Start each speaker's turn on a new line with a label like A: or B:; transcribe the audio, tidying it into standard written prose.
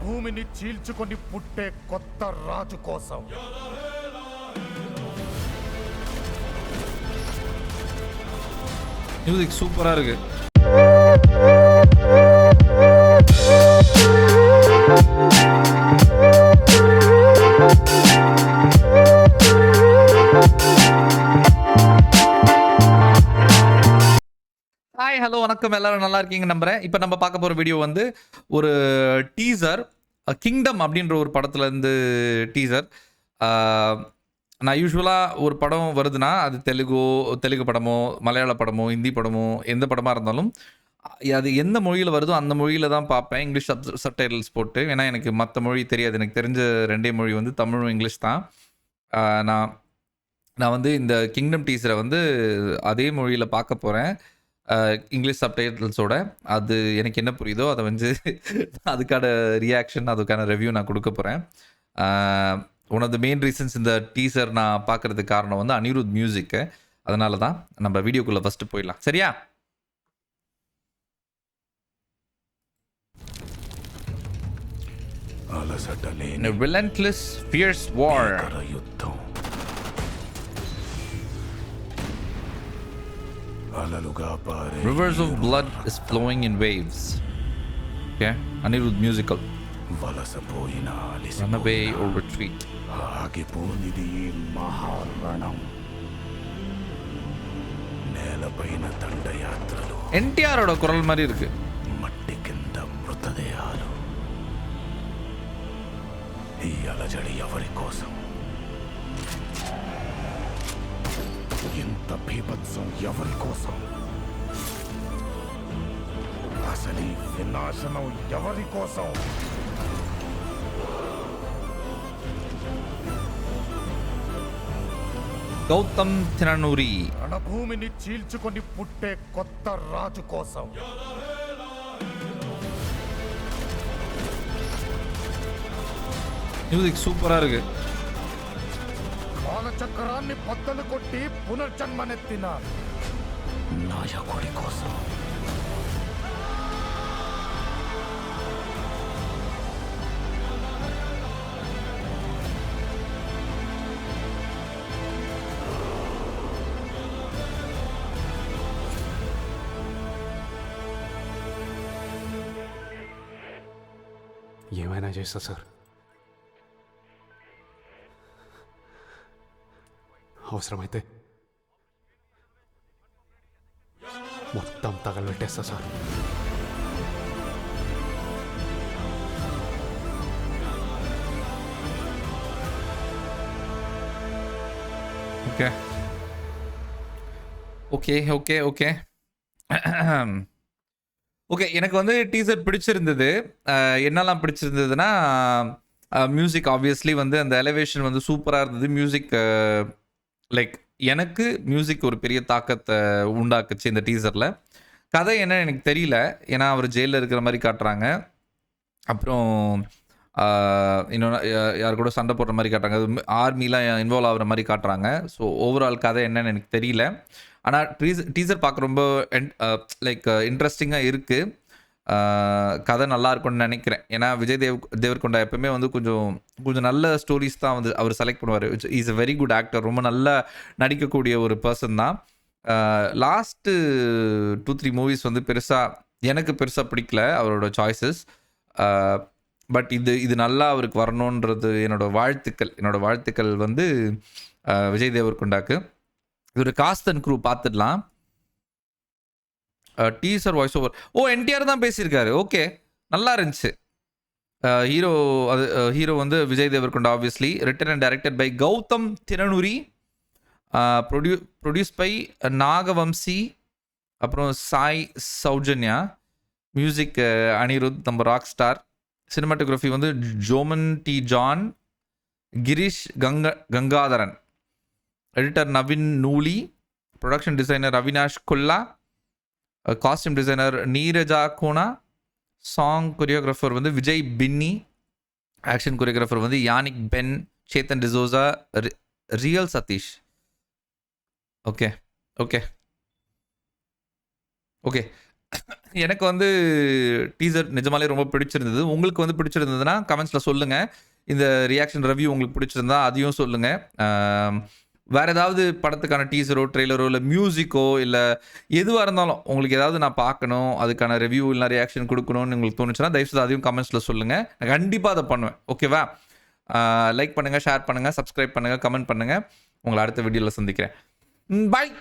A: భూమిని చీల్చుకొని పుట్టే కొత్త రాజు కోసం.
B: மியூசிக் சூப்பரா இருக்கு. ஹாய் ஹலோ வணக்கம், எல்லாரும் நல்லா இருக்கீங்க நம்புறேன். இப்போ நம்ம பார்க்க போகிற வீடியோ வந்து ஒரு டீசர், கிங்டம் அப்படின்ற ஒரு படத்துலேருந்து டீசர். நான் யூஸ்வலாக ஒரு படம் வருதுன்னா அது தெலுங்கு படமோ மலையாள படமோ ஹிந்தி படமோ எந்த படமாக இருந்தாலும் அது எந்த மொழியில் வருதோ அந்த மொழியில் தான் பார்ப்பேன், இங்கிலீஷ் சப்டைட்டில்ஸ் போட்டு. ஏன்னா எனக்கு மற்ற மொழி தெரியாது. எனக்கு தெரிஞ்ச ரெண்டே மொழி வந்து தமிழும் இங்கிலீஷ் தான். நான் வந்து இந்த கிங்டம் டீசரை வந்து அதே மொழியில் பார்க்க போகிறேன், இங்கிலீஷ் சப்டைட்டில்ஸோட. அது எனக்கு என்ன புரியுதோ அதை வந்து அதுக்கான ரியாக்ஷன், அதுக்கான ரிவ்யூ நான் கொடுக்க போகிறேன். One of the main reasons இந்த டீசர் நான் பார்க்குறதுக்கு காரணம் வந்து அனிருத் மியூசிக்கு. அதனால தான் நம்ம வீடியோக்குள்ளே ஃபஸ்ட்டு போயிடலாம், சரியா? A relentless, fierce war. Rivers of blood is flowing in waves. Okay, Anirudh musical. Run away or retreat. NTR ஓட குரல் மாதிரி இருக்கு.
A: మట్టి కింద మృతదేహాలు. ఈ అలజడి ఎవరి కోసం? ఇంత బీభత్సం ఎవరి కోసం? అసలు ఈ వినాశనం ఎవరి కోసం?
B: గౌతమ్ తిననూరి.
A: రణభూమిని చీల్చుకొని పుట్టే కొత్త రాజు కోసం.
B: மியூசிக் சூப்பரா இருக்கு.
A: కాలచక్రాన్ని బద్దలు కొట్టి పునర్జన్మనెత్తిన నాయకుడి కోసం.
C: ఏమైనా చేస్తా సార్. అవసరమైతే మొత్తం తగలబెట్టేస్తా sir.
B: Okay okay okay okay okay எனக்கு வந்து டீசர் பிடிச்சிருந்தது. என்னெல்லாம் பிடிச்சிருந்ததுன்னா, மியூசிக் ஆப்வியஸ்லி வந்து அந்த எலிவேஷன் வந்து சூப்பராக இருந்தது. மியூசிக் லைக் எனக்கு மியூசிக் ஒரு பெரிய தாக்கத்தை உண்டாக்குச்சு இந்த டீசரில். கதை என்னன்னு எனக்கு தெரியல, ஏன்னா அவர் ஜெயிலில் இருக்கிற மாதிரி காட்டுறாங்க. அப்புறம் இன்னொன்று யார் கூட சண்டை போடுற மாதிரி காட்டுறாங்க, அது ஆர்மிலாம் இன்வால்வ் ஆகிற மாதிரி காட்டுறாங்க. ஸோ ஓவரால் கதை என்னன்னு எனக்கு தெரியல. ஆனால் டீசர் பார்க்க ரொம்ப லைக் இன்ட்ரெஸ்டிங்காக இருக்குது. கதை நல்லா இருக்கும்னு நினைக்கிறேன். ஏன்னா விஜய் தேவர்கொண்டா எப்பவுமே வந்து கொஞ்சம் நல்ல ஸ்டோரிஸ் தான் வந்து அவர் செலக்ட் பண்ணுவார். Is a very good actor, ரொம்ப நல்லா நடிக்கக்கூடிய ஒரு பர்சன் தான். லாஸ்ட்டு 2-3 மூவிஸ் வந்து எனக்கு பெருசாக பிடிக்கல அவரோட சாய்ஸஸ். பட் இது நல்லா அவருக்கு வரணுன்றது என்னோட வாழ்த்துக்கள் வந்து விஜய் தேவர்கொண்டாக்கு. இது ஒரு காஸ்ட் அண்ட் க்ரூ பார்த்துடலாம். Teaser voice over. என்டிஆர் தான் பேசியிருக்காரு. ஓகே, நல்லா இருந்துச்சு. ஹீரோ வந்து Vijay Deverakonda obviously. Written and directed by Gautam Tinnanuri. Produce by Nagavamsi, அப்புறம் சாய் சௌஜன்யா. மியூசிக் அனிருத், நம்ம ராக் ஸ்டார். சினிமாட்டோகிராஃபி வந்து Jomon T John, Girish Gangadharan. Editor Naveen Nooli. Production designer Avinash Kolla. Costume designer Neeraja Kona. Song choreographer வந்து விஜய் பின்னி. ஆக்ஷன் கொரியோகிராஃபர் வந்து Yannick Ben, Chetan D'Souza, real Satish. Okay okay okay எனக்கு வந்து டீசர் நிஜமாலே ரொம்ப பிடிச்சிருந்தது. உங்களுக்கு வந்து பிடிச்சிருந்ததுன்னா கமெண்ட்ஸில் சொல்லுங்கள். இந்த ரியாக்ஷன் ரிவ்யூ உங்களுக்கு பிடிச்சிருந்தா அதையும் சொல்லுங்கள். வேறு ஏதாவது படத்துக்கான டீசரோ ட்ரெய்லரோ இல்லை மியூசிக்கோ இல்லை எதுவாக இருந்தாலும் உங்களுக்கு ஏதாவது நான் பார்க்கணும், அதுக்கான ரிவ்யூ இல்லை ரியாக்ஷன் கொடுக்கணும்னு உங்களுக்கு தோணுச்சுன்னா தயவுசெய்து அதையும் கமெண்ட்ஸில் சொல்லுங்கள். நான் கண்டிப்பாக அதை பண்ணுவேன். ஓகேவா? லைக் பண்ணுங்கள், ஷேர் பண்ணுங்கள், சப்ஸ்கிரைப் பண்ணுங்கள், கமெண்ட் பண்ணுங்கள். உங்களை அடுத்த வீடியோவில் சந்திக்கிறேன். பாய்.